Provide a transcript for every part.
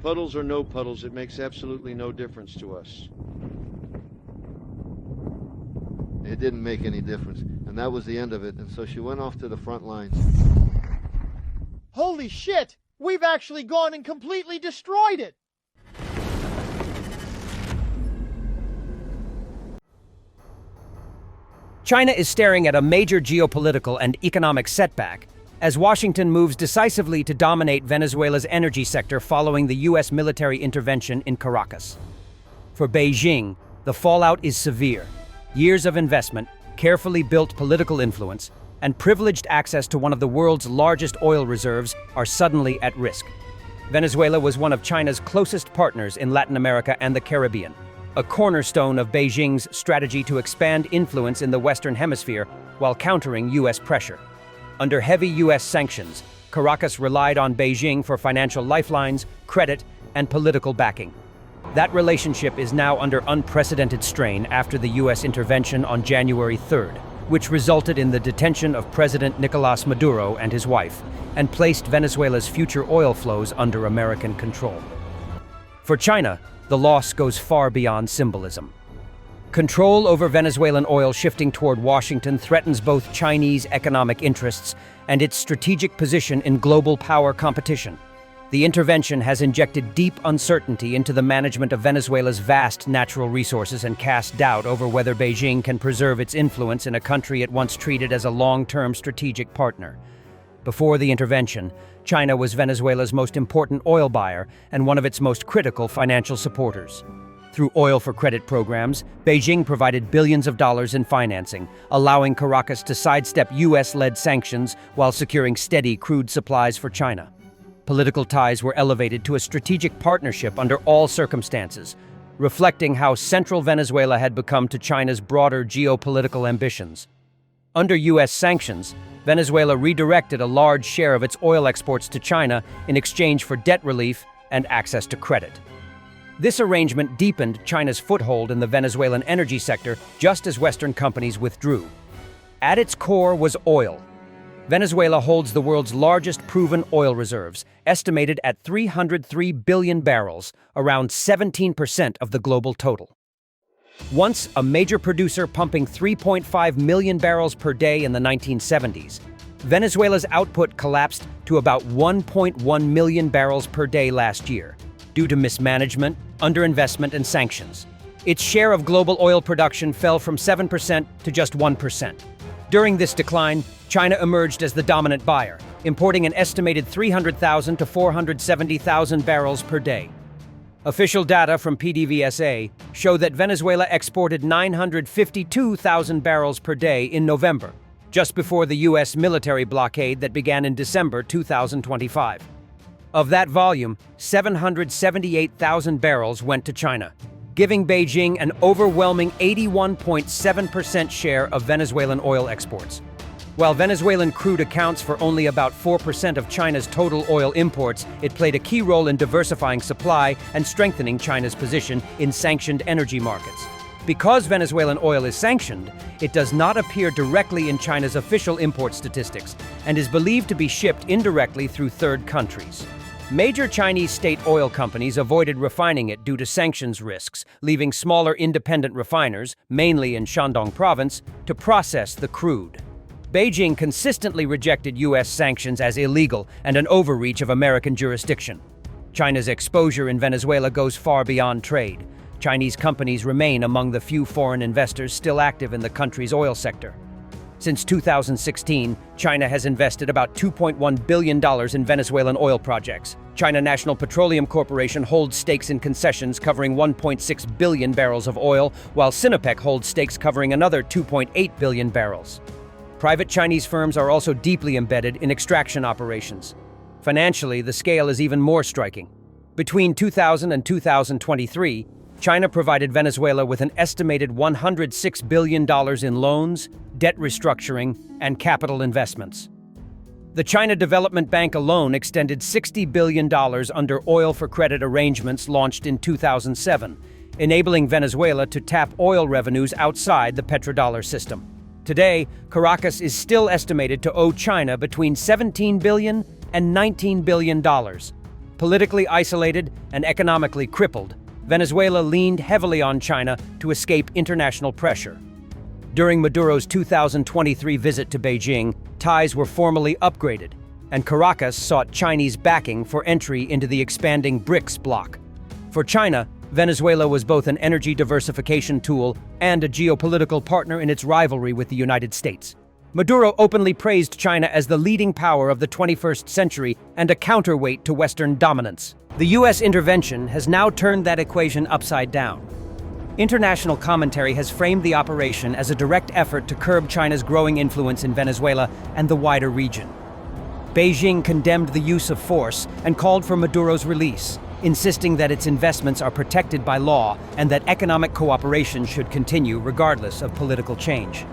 Puddles or no puddles, it makes absolutely no difference to us. It didn't make any difference, and that was the end of it, and so she went off to the front lines. Holy shit! We've actually gone and completely destroyed it! China is staring at a major geopolitical and economic setback as Washington moves decisively to dominate Venezuela's energy sector following the U.S. military intervention in Caracas. For Beijing, the fallout is severe. Years of investment, carefully built political influence, and privileged access to one of the world's largest oil reserves are suddenly at risk. Venezuela was one of China's closest partners in Latin America and the Caribbean, a cornerstone of Beijing's strategy to expand influence in the Western Hemisphere while countering U.S. pressure. Under heavy U.S. sanctions, Caracas relied on Beijing for financial lifelines, credit, and political backing. That relationship is now under unprecedented strain after the U.S. intervention on January 3rd, which resulted in the detention of President Nicolás Maduro and his wife, and placed Venezuela's future oil flows under American control. For China, the loss goes far beyond symbolism. Control over Venezuelan oil shifting toward Washington threatens both Chinese economic interests and its strategic position in global power competition. The intervention has injected deep uncertainty into the management of Venezuela's vast natural resources and cast doubt over whether Beijing can preserve its influence in a country it once treated as a long-term strategic partner. Before the intervention, China was Venezuela's most important oil buyer and one of its most critical financial supporters. Through oil for credit programs, Beijing provided billions of dollars in financing, allowing Caracas to sidestep U.S.-led sanctions while securing steady crude supplies for China. Political ties were elevated to a strategic partnership under all circumstances, reflecting how central Venezuela had become to China's broader geopolitical ambitions. Under U.S. sanctions, Venezuela redirected a large share of its oil exports to China in exchange for debt relief and access to credit. This arrangement deepened China's foothold in the Venezuelan energy sector just as Western companies withdrew. At its core was oil. Venezuela holds the world's largest proven oil reserves, estimated at 303 billion barrels, around 17% of the global total. Once a major producer pumping 3.5 million barrels per day in the 1970s, Venezuela's output collapsed to about 1.1 million barrels per day last year, due to mismanagement, underinvestment, and sanctions. Its share of global oil production fell from 7% to just 1%. During this decline, China emerged as the dominant buyer, importing an estimated 300,000 to 470,000 barrels per day. Official data from PDVSA show that Venezuela exported 952,000 barrels per day in November, just before the U.S. military blockade that began in December 2025. Of that volume, 778,000 barrels went to China, giving Beijing an overwhelming 81.7% share of Venezuelan oil exports. While Venezuelan crude accounts for only about 4% of China's total oil imports, it played a key role in diversifying supply and strengthening China's position in sanctioned energy markets. Because Venezuelan oil is sanctioned, it does not appear directly in China's official import statistics and is believed to be shipped indirectly through third countries. Major Chinese state oil companies avoided refining it due to sanctions risks, leaving smaller independent refiners, mainly in Shandong province, to process the crude. Beijing consistently rejected U.S. sanctions as illegal and an overreach of American jurisdiction. China's exposure in Venezuela goes far beyond trade. Chinese companies remain among the few foreign investors still active in the country's oil sector. Since 2016, China has invested about $2.1 billion in Venezuelan oil projects. China National Petroleum Corporation holds stakes in concessions covering 1.6 billion barrels of oil, while Sinopec holds stakes covering another 2.8 billion barrels. Private Chinese firms are also deeply embedded in extraction operations. Financially, the scale is even more striking. Between 2000 and 2023, China provided Venezuela with an estimated $106 billion in loans, debt restructuring, and capital investments. The China Development Bank alone extended $60 billion under oil for credit arrangements launched in 2007, enabling Venezuela to tap oil revenues outside the petrodollar system. Today, Caracas is still estimated to owe China between $17 billion and $19 billion. Politically isolated and economically crippled, Venezuela leaned heavily on China to escape international pressure. During Maduro's 2023 visit to Beijing, ties were formally upgraded, and Caracas sought Chinese backing for entry into the expanding BRICS bloc. For China, Venezuela was both an energy diversification tool and a geopolitical partner in its rivalry with the United States. Maduro openly praised China as the leading power of the 21st century and a counterweight to Western dominance. The U.S. intervention has now turned that equation upside down. International commentary has framed the operation as a direct effort to curb China's growing influence in Venezuela and the wider region. Beijing condemned the use of force and called for Maduro's release, insisting that its investments are protected by law and that economic cooperation should continue regardless of political change.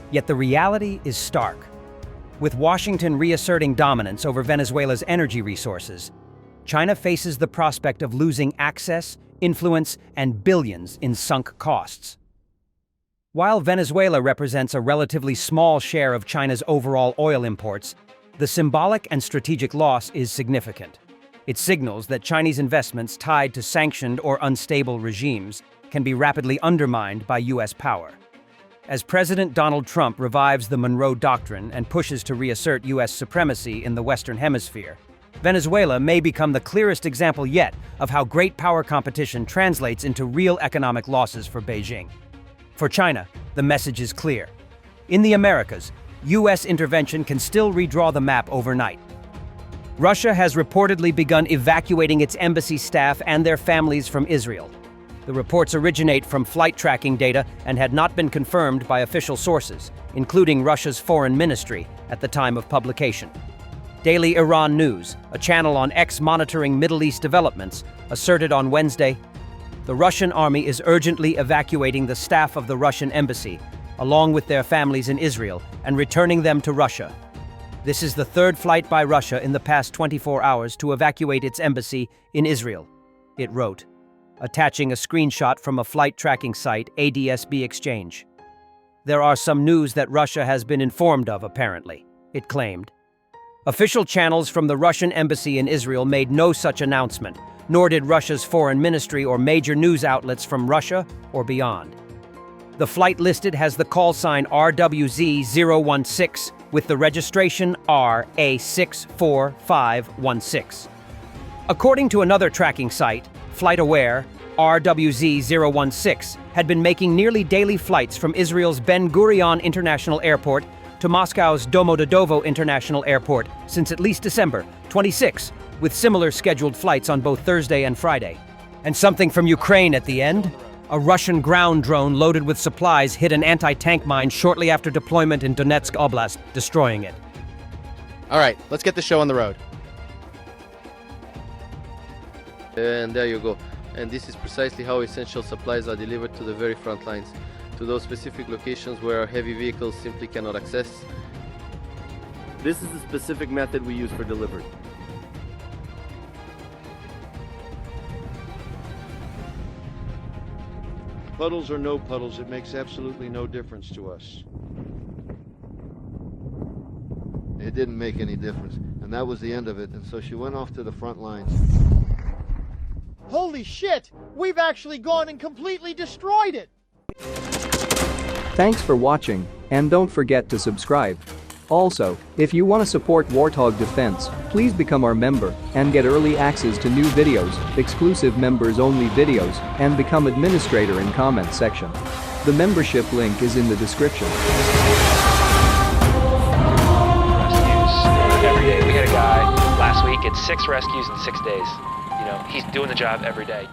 Yet the reality is stark. With Washington reasserting dominance over Venezuela's energy resources, China faces the prospect of losing access, influence, and billions in sunk costs. While Venezuela represents a relatively small share of China's overall oil imports, the symbolic and strategic loss is significant. It signals that Chinese investments tied to sanctioned or unstable regimes can be rapidly undermined by U.S. power. As President Donald Trump revives the Monroe Doctrine and pushes to reassert U.S. supremacy in the Western Hemisphere, Venezuela may become the clearest example yet of how great power competition translates into real economic losses for Beijing. For China, the message is clear. In the Americas, U.S. intervention can still redraw the map overnight. Russia has reportedly begun evacuating its embassy staff and their families from Israel. The reports originate from flight tracking data and had not been confirmed by official sources, including Russia's foreign ministry, at the time of publication. Daily Iran News, a channel on X monitoring Middle East developments, asserted on Wednesday, the Russian army is urgently evacuating the staff of the Russian embassy, along with their families in Israel, and returning them to Russia. This is the third flight by Russia in the past 24 hours to evacuate its embassy in Israel, it wrote, attaching a screenshot from a flight tracking site, ADSB Exchange. There are some news that Russia has been informed of, apparently, it claimed. Official channels from the Russian embassy in Israel made no such announcement, nor did Russia's foreign ministry or major news outlets from Russia or beyond. The flight listed has the call sign RWZ-016 with the registration RA64516. According to another tracking site, FlightAware, RWZ-016 had been making nearly daily flights from Israel's Ben Gurion International Airport to Moscow's Domodedovo International Airport since at least December 26, with similar scheduled flights on both Thursday and Friday. And something from Ukraine at the end? A Russian ground drone loaded with supplies hit an anti-tank mine shortly after deployment in Donetsk Oblast, destroying it. All right, let's get the show on the road. And there you go. And this is precisely how essential supplies are delivered to the very front lines, to those specific locations where our heavy vehicles simply cannot access. This is the specific method we use for delivery. Puddles or no puddles, it makes absolutely no difference to us. It didn't make any difference, and that was the end of it, and so she went off to the front lines. Holy shit! We've actually gone and completely destroyed it! Thanks for watching, and don't forget to subscribe. Also, if you want to support Warthog Defense, please become our member and get early access to new videos, exclusive members-only videos, and become administrator in comments section. The membership link is in the description. Rescues every day. We had a guy last week at 6 rescues in 6 days. You know, he's doing the job every day.